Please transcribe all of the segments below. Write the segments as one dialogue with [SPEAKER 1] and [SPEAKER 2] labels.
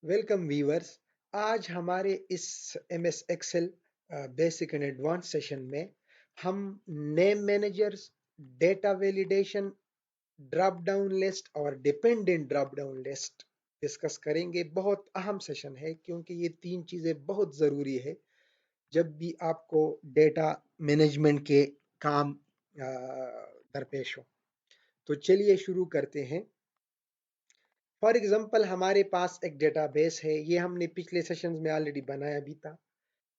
[SPEAKER 1] Welcome viewers. आज हमारे इस MS Excel basic and advance session में हम name managers, data validation, drop down list और dependent drop down list discuss करेंगे। बहुत अहम सेशन है क्योंकि ये तीन चीज़ें बहुत ज़रूरी है जब भी आपको डेटा मैनेजमेंट के काम दरपेश हो। तो चलिए शुरू करते हैं। फॉर एग्जांपल हमारे पास एक डेटाबेस है, ये हमने पिछले सेशंस में ऑलरेडी बनाया भी था।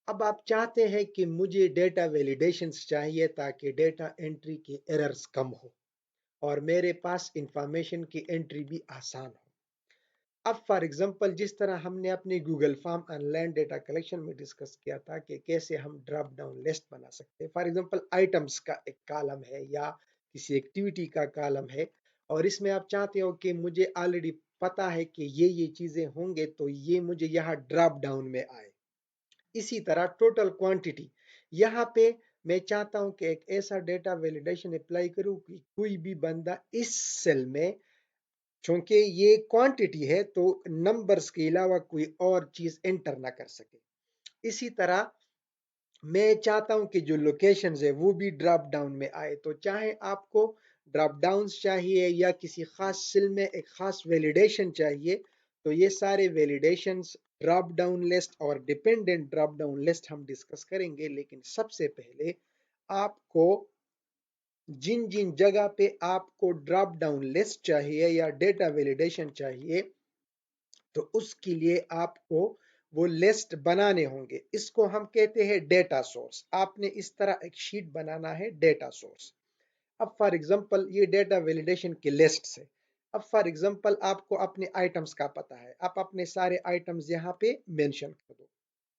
[SPEAKER 1] अब आप चाहते हैं कि मुझे डेटा वैलिडेशंस चाहिए ताकि डेटा एंट्री के एरर्स कम हो और मेरे पास इंफॉर्मेशन की एंट्री भी आसान हो। अब फॉर एग्जांपल जिस तरह हमने अपने Google form online data collection में डिस्कस किया था कि कैसे हम ड्रॉप डाउन लिस्ट बना सकते हैं। फॉर एग्जांपल आइटम्स का एक कॉलम है या किसी एक्टिविटी का कॉलम है और इसमें आप चाहते हो कि मुझे ऑलरेडी पता है कि ये चीजें होंगे तो ये मुझे यहाँ ड्रॉप डाउन में आए। इसी तरह टोटल क्वांटिटी, यहाँ पे मैं चाहता हूं कि एक ऐसा डेटा वैलिडेशन अप्लाई करूं कि कोई भी बंदा इस सेल में, चूंकि ये क्वांटिटी है तो नंबर्स के अलावा कोई और चीज एंटर ना कर सके। इसी तरह मैं चाहता हूं कि जो लोकेशंस है वो भी ड्रॉप डाउन में आए। तो चाहे आपको ड्रॉप डाउन्स चाहिए या किसी खास सेल में एक खास वैलिडेशन चाहिए, तो ये सारे वैलिडेशंस, ड्रॉप डाउन लिस्ट और डिपेंडेंट ड्रॉप डाउन लिस्ट हम डिस्कस करेंगे। लेकिन सबसे पहले आपको जिन जिन जगह पे आपको ड्रॉप डाउन लिस्ट चाहिए या डेटा वैलिडेशन चाहिए, तो उसके लिए आपको वो लिस्ट बनाने होंगे। इसको हम कहते हैं डेटा सोर्स। आपने इस तरह एक शीट बनाना है, डेटा सोर्स। अब फॉर एग्जांपल ये डेटा वैलिडेशन की लिस्ट है। अब फॉर एग्जांपल आपको अपने आइटम्स का पता है, आप अपने सारे आइटम्स यहाँ पे मेंशन कर दो।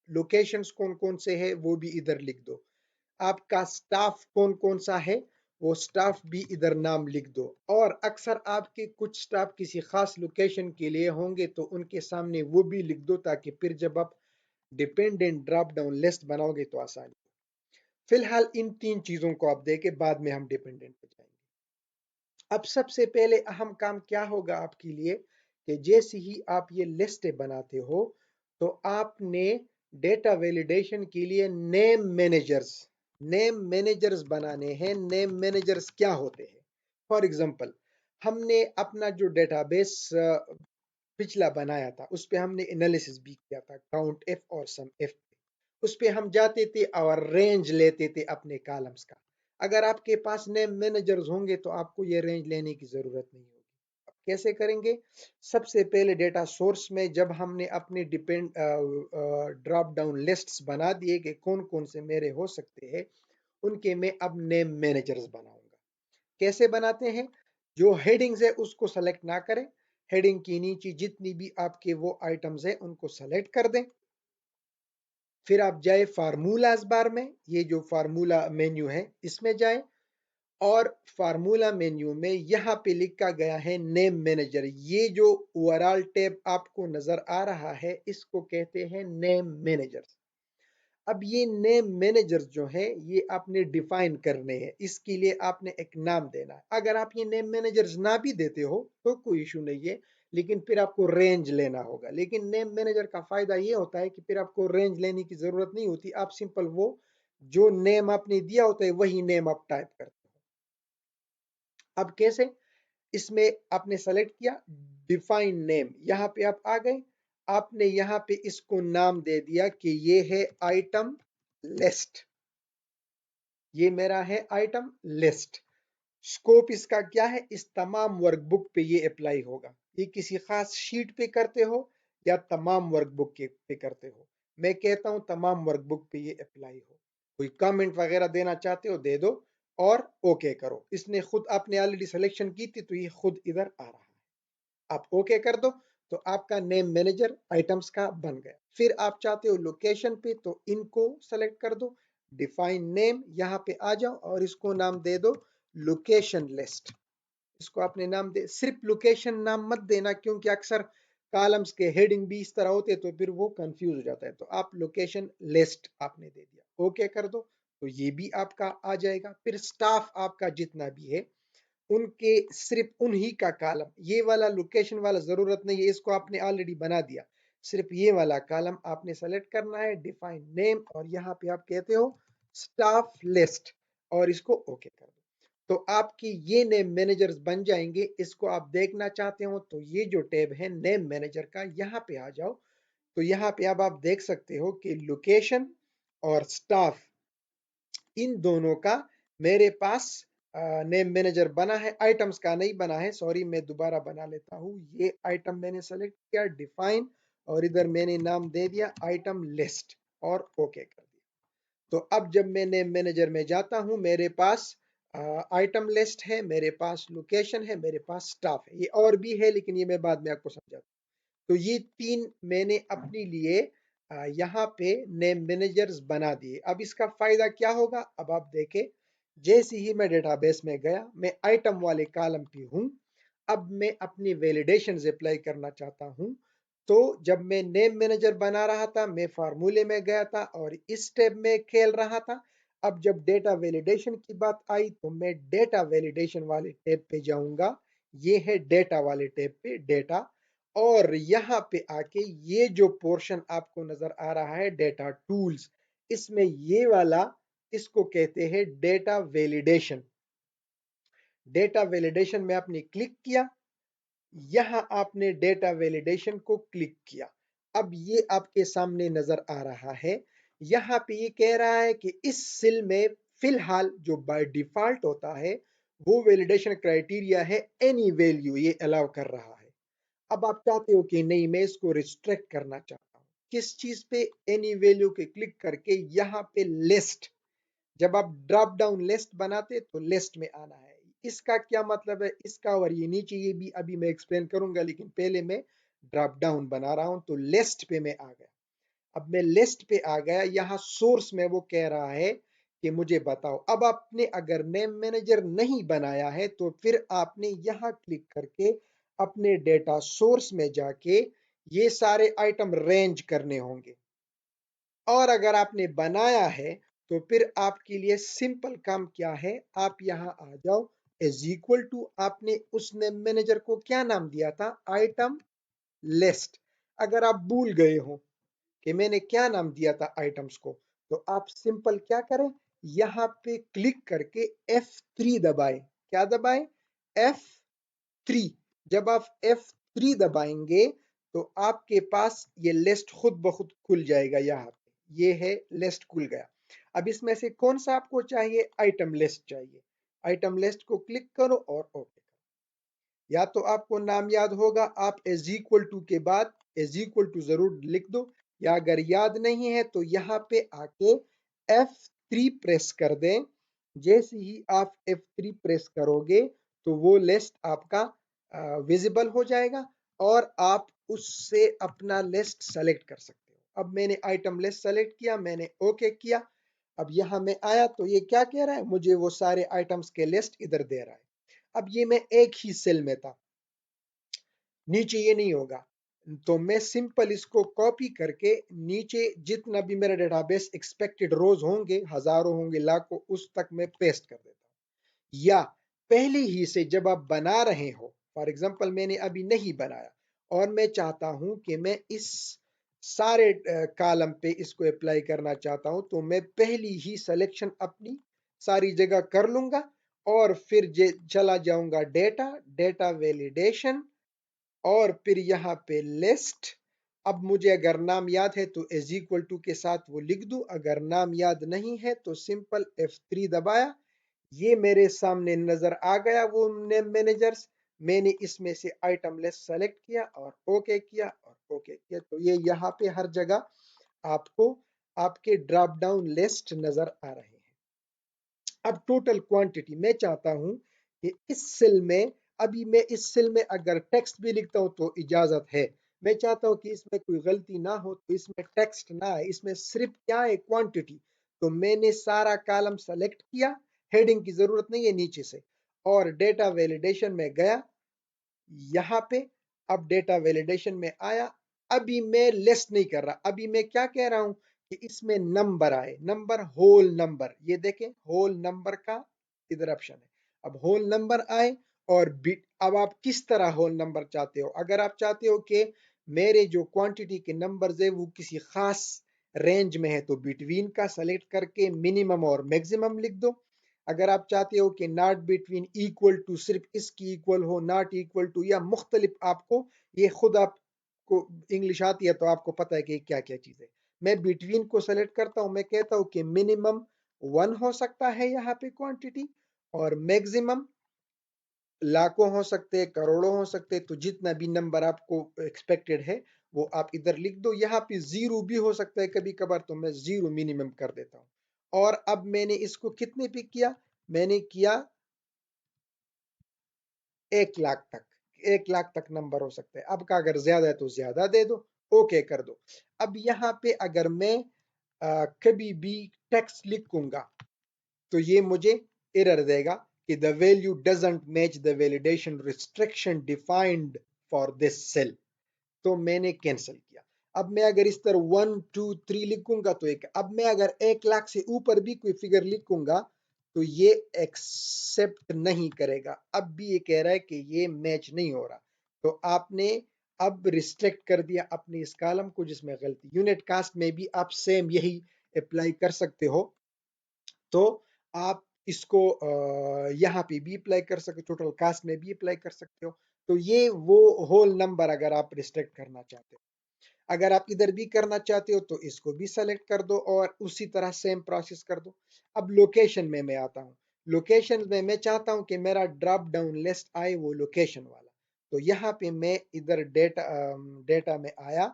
[SPEAKER 1] लोकेशंस कौन कौन से है वो भी इधर लिख दो। आपका स्टाफ कौन कौन सा है वो स्टाफ भी इधर नाम लिख दो। और अक्सर आपके कुछ स्टाफ किसी खास लोकेशन के लिए होंगे तो उनके सामने वो भी लिख दो ताकि फिर जब आप डिपेंडेंट ड्रॉप डाउन लिस्ट बनाओगे तो आसानी। फिलहाल इन तीन चीजों को आप देके बाद में हम डिपेंडेंट पे जाएंगे। अब सबसे पहले अहम काम क्या होगा आपके लिए कि जैसे ही आप ये लिस्ट बनाते हो तो आपने डेटा वैलिडेशन के लिए नेम मैनेजर्स बनाने हैं। नेम मैनेजर्स क्या होते हैं? फॉर एग्जांपल हमने अपना जो डेटाबेस पिछला बनाया था उस पे हमने एनालिसिस भी किया था, काउंट एफ और सम एफ। उस पे हम जाते थे और रेंज लेते थे अपने कॉलम्स का। अगर आपके पास नेम मैनेजर्स होंगे तो आपको ये रेंज लेने की जरूरत नहीं होगी। अब कैसे करेंगे? सबसे पहले डेटा सोर्स में जब हमने अपने डिपेंड ड्रॉप डाउन लिस्ट्स बना दिए कि कौन कौन से मेरे हो सकते हैं, उनके मैं अब नेम मैनेजर्स बनाऊंगा। कैसे बनाते हैं? जो हेडिंग्स है उसको सेलेक्ट ना करें, हेडिंग के नीचे जितनी भी आपके वो आइटम्स है उनको सेलेक्ट कर दें। फिर आप जाए फार्मूलाज बार में, ये जो फार्मूला मेन्यू है इसमें जाए और फार्मूला मेन्यू में यहाँ पे लिखा गया है नेम मैनेजर। ये जो ओवरऑल टैब आपको नजर आ रहा है इसको कहते हैं नेम मैनेजर। अब ये नेम मैनेजर्स जो है ये आपने डिफाइन करने हैं, इसके लिए आपने एक नाम देना है। अगर आप ये नेम मैनेजर्स ना भी देते हो तो कोई इशू नहीं है, लेकिन फिर आपको रेंज लेना होगा। लेकिन नेम मैनेजर का फायदा ये होता है कि फिर आपको रेंज लेने की जरूरत नहीं होती, आप सिंपल वो जो नेम आपने दिया होता है वही नेम आप टाइप करते हो। अब कैसे? इसमें आपने सेलेक्ट किया डिफाइन नेम, यहाँ पे आप आ गए। आपने यहाँ पे इसको नाम दे दिया कि ये है आइटम लिस्ट। ये मेरा है आइटम लिस्ट। स्कोप इसका क्या है? इस तमाम वर्कबुक पे ये अप्लाई होगा। ये किसी खास शीट पे करते हो या तमाम वर्कबुक पे करते हो? मैं कहता हूं तमाम वर्कबुक पे ये अप्लाई हो। कोई कमेंट वगैरह देना चाहते हो दे दो और ओके करो। इसने खुद, आपने ऑलरेडी सिलेक्शन की थी तो ये खुद इधर आ रहा है। आप ओके कर दो तो आपका नेम मैनेजर आइटम्स का बन गया। फिर आप चाहते हो लोकेशन पे तो इनको सेलेक्ट कर दो, डिफाइन नेम, यहाँ पे आ जाओ और इसको नाम दे दो लोकेशन लिस्ट। इसको आपने नाम दे, सिर्फ लोकेशन नाम मत देना क्योंकि अक्सर कॉलम्स के हेडिंग भी इस तरह होते तो फिर वो कंफ्यूज हो जाता है। तो आप लोकेशन लिस्ट आपने दे दिया, ओके कर दो तो ये भी आपका आ जाएगा। फिर स्टाफ आपका जितना भी है उनके सिर्फ उन्हीं का कॉलम, ये वाला लोकेशन वाला जरूरत नहीं है, इसको आपने ऑलरेडी बना दिया। सिर्फ ये वाला कॉलम आपने सेलेक्ट करना है, डिफाइन नेम, और यहाँ पे आप कहते हो स्टाफ लिस्ट और इसको ओके कर दो। तो आपकी ये नेम मैनेजर्स बन जाएंगे। इसको आप देखना चाहते हो तो ये जो टैब है नेम मैनेजर का, यहाँ पे आ जाओ। तो यहाँ पे अब आप देख सकते हो कि लोकेशन और स्टाफ, इन दोनों का मेरे पास नेम मैनेजर बना है। आइटम्स का नहीं बना है, सॉरी, मैं दोबारा बना लेता हूँ। ये आइटम मैंने सेलेक्ट किया, डिफाइन, और इधर मैंने नाम दे दिया आइटम लिस्ट और ओके कर दिया। तो अब जब मैं नेम मैनेजर में जाता हूँ, मेरे पास आइटम लिस्ट है, मेरे पास लोकेशन है, मेरे पास स्टाफ है। ये और भी है लेकिन ये मैं बाद में आपको समझाता हूँ। तो ये तीन मैंने अपने लिए यहाँ पे नेम मैनेजर्स बना दिए। अब इसका फायदा क्या होगा, अब आप देखें। जैसे ही मैं डेटाबेस में गया, मैं आइटम वाले कॉलम पे हूँ। अब मैं अपनी वैलिडेशन अप्लाई करना चाहता हूँ। तो जब मैं नेम मैनेजर बना रहा था, मैं फार्मूले में गया था और इस टैब में खेल रहा था। अब जब डेटा वैलिडेशन की बात आई तो मैं डेटा वैलिडेशन वाले टैब पे जाऊंगा। ये है डेटा वाले टैब पे डेटा, और यहाँ पे आके ये जो पोर्शन आपको नजर आ रहा है डेटा टूल्स, इसमें ये वाला, इसको कहते हैं डेटा वैलिडेशन। डेटा वैलिडेशन में आपने क्लिक किया, यहां आपने डेटा वैलिडेशन को क्लिक किया। अब ये आपके सामने नजर आ रहा है। यहाँ पे ये कह रहा है कि इस सेल में फिलहाल जो बाय डिफॉल्ट होता है वो वैलिडेशन क्राइटेरिया है एनी वैल्यू, ये अलाउ कर रहा है। अब आप चाहते हो कि नहीं, मैं इसको रिस्ट्रिक्ट करना चाहता हूँ। किस चीज पे, एनी वैल्यू के क्लिक करके यहाँ पे लिस्ट, जब आप ड्रॉप डाउन लिस्ट बनाते तो लिस्ट में आना है। इसका क्या मतलब है, इसका और ये नीचे ये भी अभी मैं एक्सप्लेन करूंगा, लेकिन पहले मैं ड्रॉप डाउन बना रहा हूं। तो लिस्ट पे मैं आ गया। अब मैं लिस्ट पे आ गया, यहाँ सोर्स में वो कह रहा है कि मुझे बताओ। अब आपने अगर नेम मैनेजर नहीं बनाया है तो फिर आपने यहाँ क्लिक करके अपने डेटा सोर्स में जाके ये सारे आइटम रेंज करने होंगे। और अगर आपने बनाया है तो फिर आपके लिए सिंपल काम क्या है, आप यहाँ आ जाओ। इज इक्वल टू, आपने उस नेम मैनेजर को क्या नाम दिया था, आइटम लिस्ट। अगर आप भूल गए हो कि मैंने क्या नाम दिया था आइटम्स को, तो आप सिंपल क्या करें, यहाँ पे क्लिक करके F3 दबाएं। क्या दबाएं, F3। जब आप F3 दबाएंगे तो आपके पास ये लिस्ट खुद ब खुद खुल जाएगा। यहाँ पे ये है लिस्ट खुल गया। अब इसमें से कौन सा आपको चाहिए, आइटम लिस्ट चाहिए। आइटम लिस्ट को क्लिक करो और ओके। या तो आपको नाम याद होगा, आप इज इक्वल टू के बाद इज इक्वल टू जरूर लिख दो, या अगर याद नहीं है तो यहाँ पे आके F3 प्रेस कर दें। जैसे ही आप F3 प्रेस करोगे तो वो लिस्ट आपका विजिबल हो जाएगा और आप उससे अपना लिस्ट सेलेक्ट कर सकते हो। अब मैंने आइटम लिस्ट सेलेक्ट किया, मैंने ओके किया। अब यहाँ मैं आया तो ये क्या कह रहा है, मुझे वो सारे आइटम्स के लिस्ट इधर दे रहा है। अब ये मैं एक ही सेल में था, नीचे ये नहीं होगा। तो मैं सिंपल इसको कॉपी करके नीचे जितना भी मेरा डेटाबेस एक्सपेक्टेड रोज होंगे, हजारों होंगे, लाखों, उस तक मैं पेस्ट कर देता हूँ। या पहले ही से जब आप बना रहे हो, फॉर एग्जांपल मैंने अभी नहीं बनाया और मैं चाहता हूं कि मैं इस सारे कॉलम पे इसको अप्लाई करना चाहता हूं, तो मैं पहली ही सिलेक्शन अपनी सारी जगह कर लूंगा और फिर चला जाऊंगा डेटा, डेटा वैलिडेशन, और फिर यहाँ पे लिस्ट। अब मुझे अगर नाम याद है तो इज इक्वल टू के साथ वो लिख दूं, अगर नाम याद नहीं है तो सिंपल F3 दबाया। ये मेरे सामने नजर आ गया वो नेम मैनेजर्स। मैंने इसमें से आइटम लिस्ट सेलेक्ट किया और ओके किया और ओके किया, तो ये यहाँ पे हर जगह आपको आपके ड्रॉप डाउन लिस्ट नजर आ रहे हैं। अब टोटल क्वांटिटी मैं चाहता हूं कि इस सेल में, अभी मैं इस सेल में अगर टेक्स्ट भी लिखता हूं तो इजाजत है। मैं चाहता हूं कि इसमें कोई गलती ना हो, तो इसमें टेक्स्ट ना है, इसमें सिर्फ क्या है, क्वांटिटी। तो मैंने सारा कॉलम सेलेक्ट किया, हेडिंग की जरूरत नहीं है नीचे से, और डेटा वैलिडेशन में गया। यहाँ पे अब डेटा वैलिडेशन में आया। अभी मैं लिस्ट नहीं कर रहा, अभी मैं क्या कह रहा हूं कि इसमें नंबर आए, नंबर, होल नंबर। ये देखें होल नंबर का इधर ऑप्शन है। अब होल नंबर आए और बिट। अब आप किस तरह होल नंबर चाहते हो, अगर आप चाहते हो कि मेरे जो क्वांटिटी के नंबर्स है वो किसी खास रेंज में है तो बिटवीन का सेलेक्ट करके मिनिमम और मैक्सिमम लिख दो। अगर आप चाहते हो कि नॉट बिटवीन इक्वल टू सिर्फ इसकी इक्वल हो, नॉट इक्वल टू या मुख्तलिफ, आपको ये खुद आपको इंग्लिश आती है तो आपको पता है कि क्या क्या चीज़ है। मैं बिटवीन को सेलेक्ट करता हूँ, मैं कहता हूँ कि मिनिमम 1 हो सकता है यहाँ पे क्वांटिटी, और मैक्सिमम लाखों हो सकते हैं, करोड़ों हो सकते हैं, तो जितना भी नंबर आपको एक्सपेक्टेड है वो आप इधर लिख दो। यहाँ पे जीरो भी हो सकता है कभी कभार, तो मैं जीरो मिनिमम कर देता हूँ। और अब मैंने इसको कितने पे किया, मैंने किया 1 लाख तक, 1 लाख तक नंबर हो सकते हैं। अब का अगर ज्यादा है तो ज्यादा दे दो, ओके कर दो। अब यहाँ पे अगर मैं कभी भी टेक्स्ट लिखूंगा तो ये मुझे एरर देगा कि the value doesn't match the validation restriction defined for this cell, तो मैंने कैंसिल किया। अब मैं अगर इस तरह 1 2 3 लिखूंगा तो एक, अब मैं अगर 1 लाख से ऊपर भी कोई फिगर लिखूंगा तो ये एक्सेप्ट नहीं करेगा। अब भी ये कह रहा है कि ये मैच नहीं हो रहा, तो आपने अब रिस्ट्रिक्ट कर दिया अपने इस कॉलम को जिसमें गलती। यूनिट कास्ट में भी आप सेम यही अप्लाई कर सकते हो, तो आप इसको यहाँ पे भी अप्लाई कर सकते हो, टोटल कास्ट में भी अप्लाई कर सकते हो। तो ये वो होल नंबर अगर आप रिस्ट्रिक्ट करना चाहते हो। अगर आप इधर भी करना चाहते हो तो इसको भी सेलेक्ट कर दो और उसी तरह सेम प्रोसेस कर दो। अब लोकेशन में मैं आता हूँ। लोकेशन में मैं चाहता हूँ कि मेरा ड्रॉप डाउन लिस्ट आए वो लोकेशन वाला, तो यहाँ पे मैं इधर डेटा में आया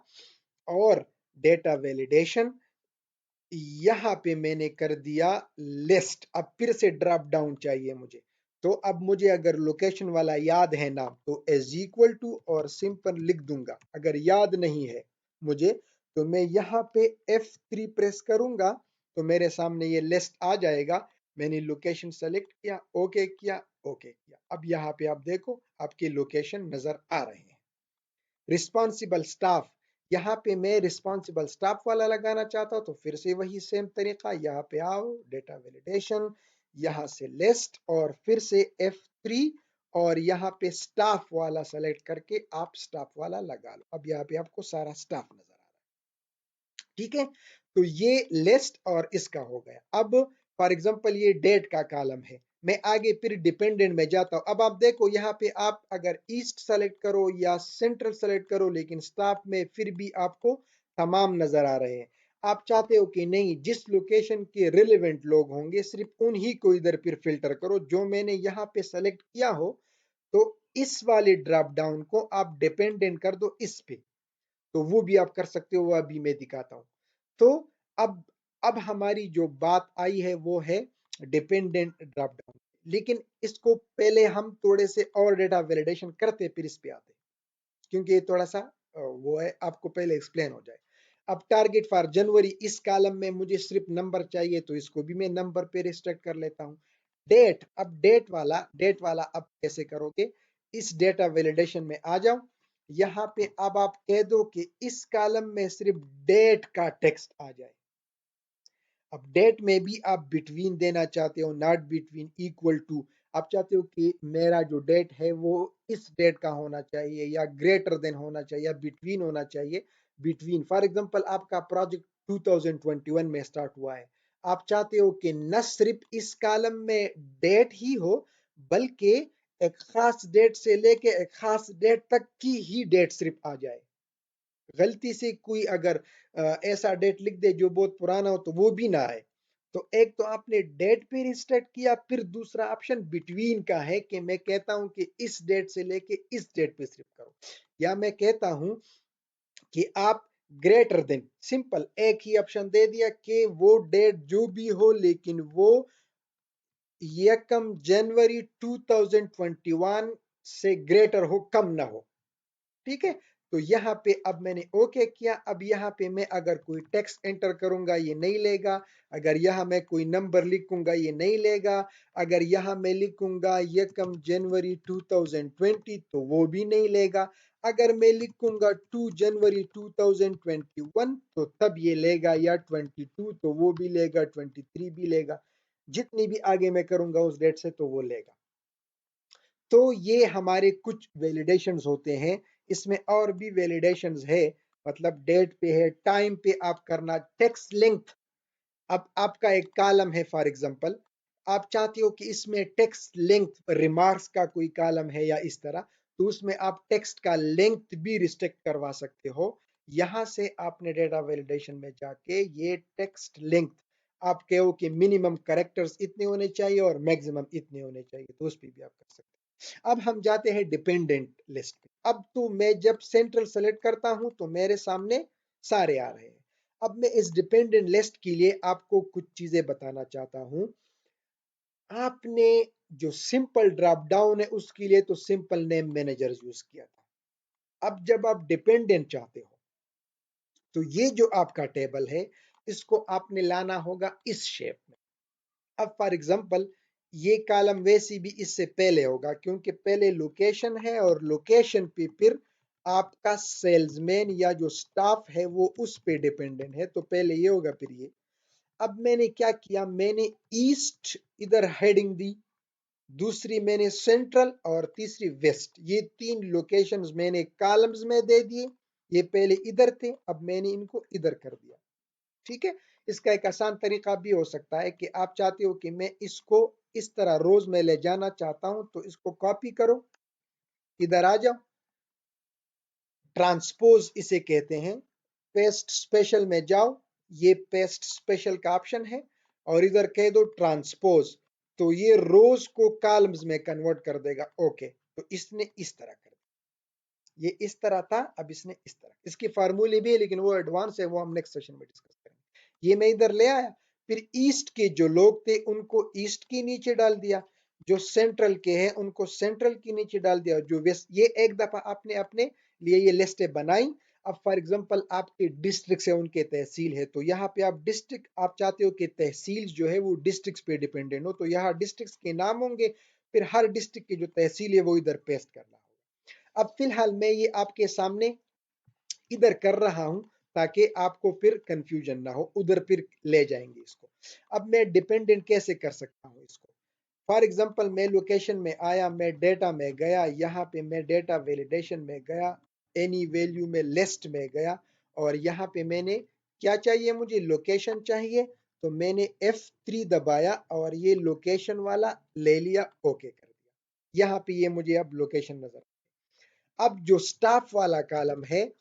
[SPEAKER 1] और डेटा वैलिडेशन, यहाँ पे मैंने कर दिया लिस्ट। अब फिर से ड्रॉप डाउन चाहिए मुझे, तो अब मुझे अगर लोकेशन वाला याद है नाम तो एज इक्वल टू और सिंपल लिख दूंगा। अगर याद नहीं है मुझे तो मैं यहाँ पे F3 प्रेस करूंगा तो मेरे सामने ये लिस्ट आ जाएगा। मैंने लोकेशन सेलेक्ट किया, ओके किया, ओके किया। अब यहाँ पे आप देखो आपके लोकेशन नजर आ रहे हैं। रिस्पॉन्सिबल स्टाफ, यहाँ पे मैं रिस्पॉन्सिबल स्टाफ वाला लगाना चाहता हूँ तो फिर से वही सेम तरीका, यहाँ पे आओ डेटा वैलिडेशन, यहाँ से लिस्ट और फिर से F3 और यहाँ पे स्टाफ वाला सेलेक्ट करके आप स्टाफ वाला लगा लो। अब यहाँ पे आपको सारा स्टाफ नजर आ रहा है। ठीक है, तो ये लिस्ट और इसका हो गया। अब फॉर एग्जांपल ये डेट का कॉलम है, मैं आगे फिर डिपेंडेंट में जाता हूं। अब आप देखो यहाँ पे आप अगर ईस्ट सेलेक्ट करो या सेंट्रल सेलेक्ट करो लेकिन स्टाफ में फिर भी आपको तमाम नजर आ रहे हैं। आप चाहते हो कि नहीं, जिस लोकेशन के रिलेवेंट लोग होंगे सिर्फ उन्हीं को इधर फिर फिल्टर करो जो मैंने यहाँ पे सेलेक्ट किया हो, तो इस वाले ड्रॉप डाउन को आप डिपेंडेंट कर दो इस पे, तो वो भी आप कर सकते हो, वो अभी मैं दिखाता हूं। तो अब अब हमारी जो बात आई है वो है डिपेंडेंट ड्रॉप डाउन। लेकिन इसको पहले हम थोड़े से और डेटा वैलिडेशन करते फिर इस पे आते, क्योंकि ये थोड़ा सा वो है, आपको पहले एक्सप्लेन हो जाए। अब टारगेट फॉर जनवरी, इस कॉलम में मुझे सिर्फ नंबर चाहिए तो इसको भी मैं नंबर पे रिस्ट्रिक्ट कर लेता हूँ। डेट, अब डेट वाला अब कैसे करोगे, इस डेटा वैलिडेशन में आ जाओ। यहाँ पे अब आप कह दो कि इस कॉलम में सिर्फ डेट का टेक्स्ट आ जाए। अब डेट में भी आप बिटवीन देना चाहते हो, नॉट बिटवीन, इक्वल टू। आप चाहते हो कि मेरा जो डेट है वो इस डेट का होना चाहिए या ग्रेटर देन होना चाहिए या बिटवीन होना चाहिए। बिटवीन फॉर एग्जांपल आपका प्रोजेक्ट 2021 में स्टार्ट हुआ है, आप चाहते हो कि न सिर्फ इस कॉलम में डेट ही हो बल्कि एक खास डेट से लेके एक खास डेट तक की ही डेट सिर्फ आ जाए। गलती से कोई अगर ऐसा डेट लिख दे जो बहुत पुराना हो तो वो भी ना आए। तो एक तो आपने डेट पे रिस्ट्रिक्ट किया, फिर दूसरा ऑप्शन बिटवीन का है कि मैं कहता हूं कि इस डेट से लेके इस डेट पे सिर्फ करो, या मैं कहता हूं कि आप ग्रेटर देन, सिंपल एक ही ऑप्शन दे दिया कि वो डेट जो भी हो लेकिन वो यकम जनवरी 2021 से ग्रेटर हो, कम ना हो। ठीक है, तो यहाँ पे अब मैंने ओके किया। अब यहाँ पे मैं अगर कोई टेक्स्ट एंटर करूंगा ये नहीं लेगा, अगर यहाँ मैं कोई नंबर लिखूंगा ये नहीं लेगा, अगर यहाँ मैं लिखूंगा यकम जनवरी 2020 तो वो भी नहीं लेगा, अगर मैं लिखूंगा 2 जनवरी 2021 तो तब ये लेगा, या 22 तो वो भी लेगा, 23 भी लेगा, जितनी भी आगे मैं करूंगा उस डेट से तो वो लेगा। तो ये हमारे कुछ वैलिडेशंस होते हैं इसमें और भी वैलिडेशंस है, मतलब डेट पे है, टाइम पे आप करना, टेक्स्ट लेंथ। अब आपका एक कॉलम है फॉर एग्जांपल, आप चाहते हो कि इसमें टेक्स्ट लेंथ रिमार्क्स का कोई कॉलम है या इस तरह, तो उसमें आप टेक्स्ट का लेंथ भी रिस्ट्रिक्ट करवा सकते हो। यहां से आपने डेटा वैलिडेशन में जाके ये टेक्स्ट लेंथ आप कहो कि मिनिमम कैरेक्टर्स इतने होने चाहिए और मैक्सिमम इतने होने चाहिए, तो उस पर भी आप कर सकते हैं। अब हम जाते हैं डिपेंडेंट लिस्ट पे। अब तो मैं जब सेंट्रल सेलेक्ट करता हूं तो मेरे सामने सारे आ रहे हैं। अब मैं इस डिपेंडेंट लिस्ट के लिए आपको कुछ चीजें बताना चाहता हूं। आपने जो सिंपल ड्रॉप डाउन है उसके लिए तो सिंपल नेम मैनेजर यूज किया था। अब जब आप डिपेंडेंट चाहते हो तो ये जो आपका टेबल है इसको आपने लाना होगा इस शेप में। अब फॉर एग्जांपल ये कॉलम वैसे भी इससे पहले होगा क्योंकि पहले लोकेशन है और लोकेशन पे फिर आपका सेल्समैन या जो स्टाफ है वो उस पे डिपेंडेंट है, तो पहले ये होगा फिर ये। अब मैंने क्या किया, मैंने ईस्ट इधर हेडिंग दी, दूसरी मैंने सेंट्रल और तीसरी वेस्ट, ये तीन लोकेशंस मैंने कॉलम्स में दे दिए। ये पहले इधर थे, अब मैंने इनको इधर कर दिया। ठीक है। इसका एक आसान तरीका भी हो सकता है कि आप चाहते हो कि मैं इसको इस तरह रोज में ले जाना चाहता हूं, तो इसको कॉपी करो, इधर आ जाओ, ट्रांसपोज इसे कहते हैं, पेस्ट स्पेशल में जाओ, ये पेस्ट स्पेशल का ऑप्शन है, और इधर कह दो ट्रांसपोज, तो ये रोज को कॉलम्स में कन्वर्ट कर देगा। ओके, तो इसने इस तरह कर दिया, ये इस तरह था, अब इसने इस तरह। इसकी फार्मूले भी है लेकिन वो एडवांस है, वो हम नेक्स्ट सेशन में डिस्कस करेंगे। ये मैं इधर ले आया, फिर ईस्ट के जो लोग थे उनको ईस्ट के नीचे डाल दिया, जो सेंट्रल के हैं उनको सेंट्रल के नीचे डाल दिया, जो वेस्ट। ये एक दफा आपने अपने लिए ये लिस्टें बनाई। अब फॉर एग्जांपल आपके डिस्ट्रिक्ट से उनके तहसील है, तो यहाँ पे आप डिस्ट्रिक्ट, आप चाहते हो कि तहसील जो है वो डिस्ट्रिक्ट पे डिपेंडेंट हो, तो यहाँ डिस्ट्रिक्ट के नाम होंगे, फिर हर डिस्ट्रिक्ट की जो तहसील है वो इधर पेस्ट करना होगा। अब फिलहाल मैं ये आपके सामने इधर कर रहा हूं ताकि आपको फिर कंफ्यूजन ना हो, उधर फिर ले जाएंगे इसको। अब मैं डिपेंडेंट कैसे कर सकता हूं इसको, फॉर एग्जांपल मैं लोकेशन में आया, मैं डेटा में गया, यहाँ पे मैं डेटा वैलिडेशन में गया, एनी वैल्यू में लिस्ट में गया, और यहाँ पे मैंने क्या चाहिए, मुझे लोकेशन चाहिए, तो मैंने F3 दबाया और ये लोकेशन वाला ले लिया, ओके कर दिया। यहाँ पे ये मुझे अब लोकेशन नजर। अब जो स्टाफ वाला कॉलम है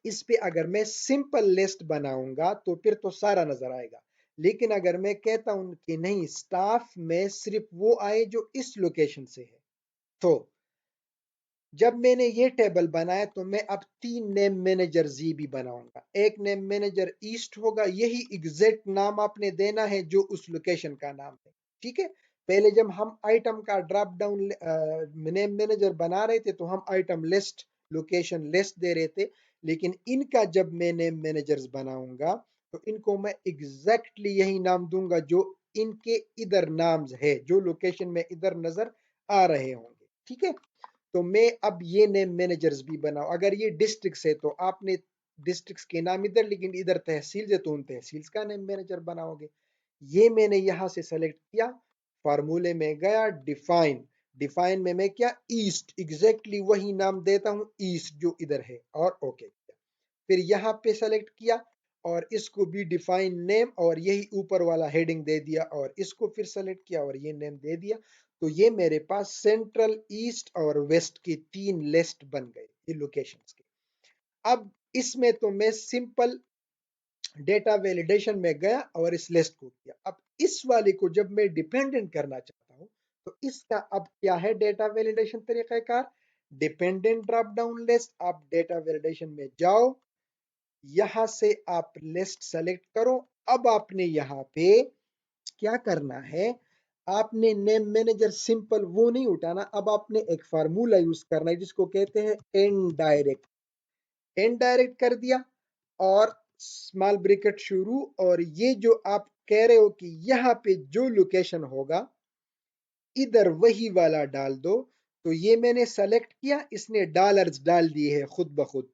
[SPEAKER 1] इस पे अगर मैं सिंपल लिस्ट बनाऊंगा तो फिर तो सारा नजर आएगा, लेकिन अगर मैं कहता हूं कि नहीं, स्टाफ में सिर्फ वो आए जो इस लोकेशन से है, तो जब मैंने ये टेबल बनाया तो मैं अब तीन नेम मैनेजर जी भी बनाऊंगा। एक नेम मैनेजर ईस्ट होगा, यही एग्जैक्ट नाम आपने देना है जो उस लोकेशन का नाम है। ठीक है। पहले जब हम आइटम का ड्रॉप डाउन नेम मैनेजर बना रहे थे तो हम आइटम लिस्ट, लोकेशन लिस्ट दे रहे थे, लेकिन इनका जब मैं नेम मैनेजर्स बनाऊंगा तो इनको मैं एग्जैक्टली यही नाम दूंगा जो इनके इधर नाम्स है, जो लोकेशन में इधर नजर आ रहे होंगे। ठीक है। तो मैं अब ये नेम मैनेजर्स भी बनाओ, अगर ये डिस्ट्रिक्ट है तो आपने डिस्ट्रिक्ट के नाम इधर, लेकिन इधर तहसील है तो उन तहसील का नेम मैनेजर बनाओगे। ये मैंने यहां से सेलेक्ट किया, फार्मूले में गया, डिफाइन, डिफाइन में मैं क्या, ईस्ट, एग्जैक्टली वही नाम देता हूं ईस्ट जो इधर है, और ओके किया। फिर यहाँ पे सेलेक्ट किया और इसको भी डिफाइन नेम और यही ऊपर वाला हेडिंग दे दिया, और इसको फिर सेलेक्ट किया और ये नेम दे दिया। तो ये मेरे पास सेंट्रल, ईस्ट और वेस्ट की तीन लिस्ट बन गए ये लोकेशंस के। अब इसमें तो मैं सिंपल डेटा वैलिडेशन में गया और इस लिस्ट को किया। अब इस वाले को जब मैं डिपेंडेंट करना चाहता हूं तो इसका अब क्या है डेटा वैलिडेशन तरीकाकार, डिपेंडेंट ड्रॉप डाउन लिस्ट। आप डेटा वैलिडेशन में जाओ, यहां से आप लिस्ट सेलेक्ट करो। अब आपने यहाँ पे क्या करना है, आपने नेम मैनेजर सिंपल वो नहीं उठाना, अब आपने एक फार्मूला यूज करना है जिसको कहते हैं इनडायरेक्ट। इनडायरेक्ट कर दिया और स्मॉल ब्रैकेट शुरू, और ये जो आप कह रहे हो कि यहाँ पे जो लोकेशन होगा इधर वही वाला डाल दो, तो ये मैंने सेलेक्ट किया, इसने डॉलर्स डाल दिए हैं खुद ब खुद।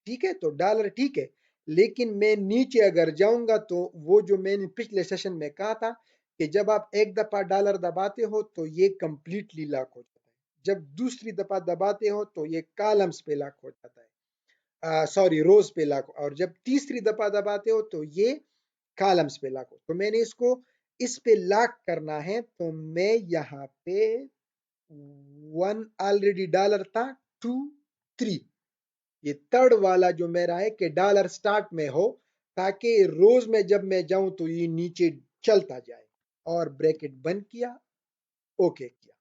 [SPEAKER 1] ठीक है, तो डॉलर ठीक है, लेकिन मैं नीचे अगर जाऊंगा तो वो जो मैंने पिछले सेशन में कहा था कि जब आप एक दफा डॉलर दबाते हो तो ये कंप्लीटली लॉक हो जाता है। जब दूसरी दफा दबाते हो तो ये कॉलम्स पे लॉक हो जाता है, सॉरी रोज पे लॉक, और जब तीसरी दफा दबाते हो तो ये कॉलम्स पे लॉक हो। तो मैंने इसको इस पे लॉक करना है, तो मैं यहाँ पे 1 ऑलरेडी डॉलर था, 2 3, ये थर्ड वाला जो मेरा है कि डॉलर स्टार्ट में हो, ताकि रोज में जब मैं जाऊं तो ये नीचे चलता जाए, और ब्रैकेट बंद किया, ओके किया।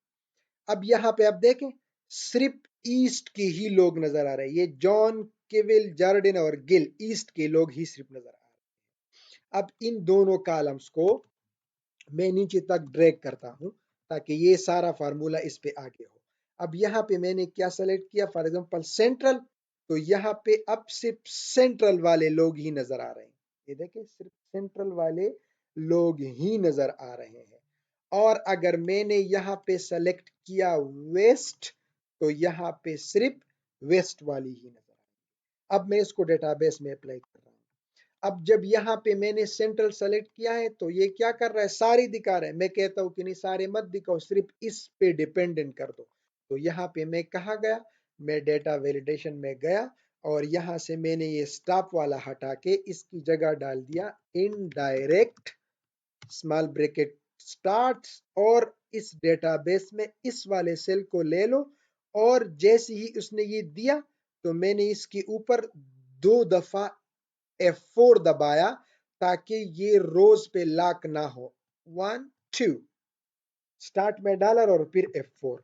[SPEAKER 1] अब यहाँ पे आप देखें सिर्फ ईस्ट के ही लोग नजर आ रहे हैं, ये जॉन केविल जार्डिन और गिल ईस्ट के लोग ही सिर्फ नजर आ रहे हैं। अब इन दोनों कॉलम्स को मैं नीचे तक ड्रैग करता हूं ताकि ये सारा फार्मूला इस पे आगे हो। अब यहाँ पे मैंने क्या सेलेक्ट किया, फॉर एग्जांपल सेंट्रल, तो यहाँ पे अब सिर्फ सेंट्रल वाले लोग ही नजर आ रहे हैं, ये देखिए सिर्फ सेंट्रल वाले लोग ही नजर आ रहे हैं। और अगर मैंने यहाँ पे सेलेक्ट किया वेस्ट, तो यहाँ पे सिर्फ वेस्ट वाली ही नजर आ रही है। अब मैं इसको डेटाबेस में अप्लाई कर रहा हूँ। अब जब यहाँ पे मैंने सेंट्रल सेलेक्ट किया है तो ये क्या कर रहा है, सारी दिखा रहा है। मैं कहता हूँ कि नहीं सारे मत दिखाओ, सिर्फ इस पे डिपेंडेंट कर दो। तो यहाँ पे मैं कहाँ गया, मैं डेटा वैलिडेशन में गया, और यहाँ से मैंने ये स्टॉप वाला हटा के इसकी जगह डाल दिया इनडायरेक्ट स्मॉल ब्रैकेट स्टार्ट, और इस डेटाबेस में इस वाले सेल को ले लो, और जैसे ही उसने ये दिया तो मैंने इसके ऊपर 2 दफा F4 दबाया ताकि ये रोज पे लॉक ना हो। 1 2 स्टार्ट में डॉलर और फिर F4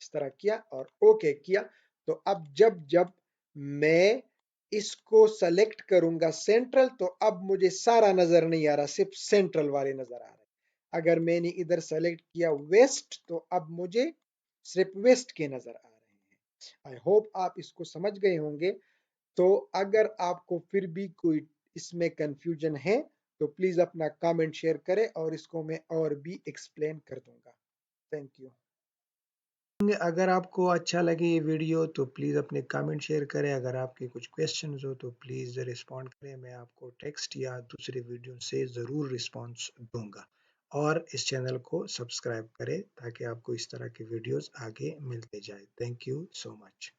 [SPEAKER 1] इस तरह किया और ओके किया। तो अब जब जब मैं इसको सेलेक्ट करूंगा सेंट्रल, तो अब मुझे सारा नजर नहीं आ रहा, सिर्फ सेंट्रल वाले नजर आ रहे हैं। अगर मैंने इधर सेलेक्ट किया वेस्ट, तो अब मुझे सिर्फ वेस्ट के नजर आ रहे हैं। आई होप आप इसको समझ गए होंगे। तो अगर आपको फिर भी कोई इसमें कंफ्यूजन है तो प्लीज अपना कमेंट शेयर करें, और इसको मैं और भी एक्सप्लेन कर दूंगा। Thank you. अगर आपको अच्छा लगे ये वीडियो तो प्लीज़ अपने कमेंट शेयर करें। अगर आपके कुछ क्वेश्चंस हो तो प्लीज़ रिस्पॉन्ड करें, मैं आपको टेक्स्ट या दूसरे वीडियो से ज़रूर रिस्पॉन्स दूंगा। और इस चैनल को सब्सक्राइब करें ताकि आपको इस तरह के वीडियोस आगे मिलते जाए। Thank you so much.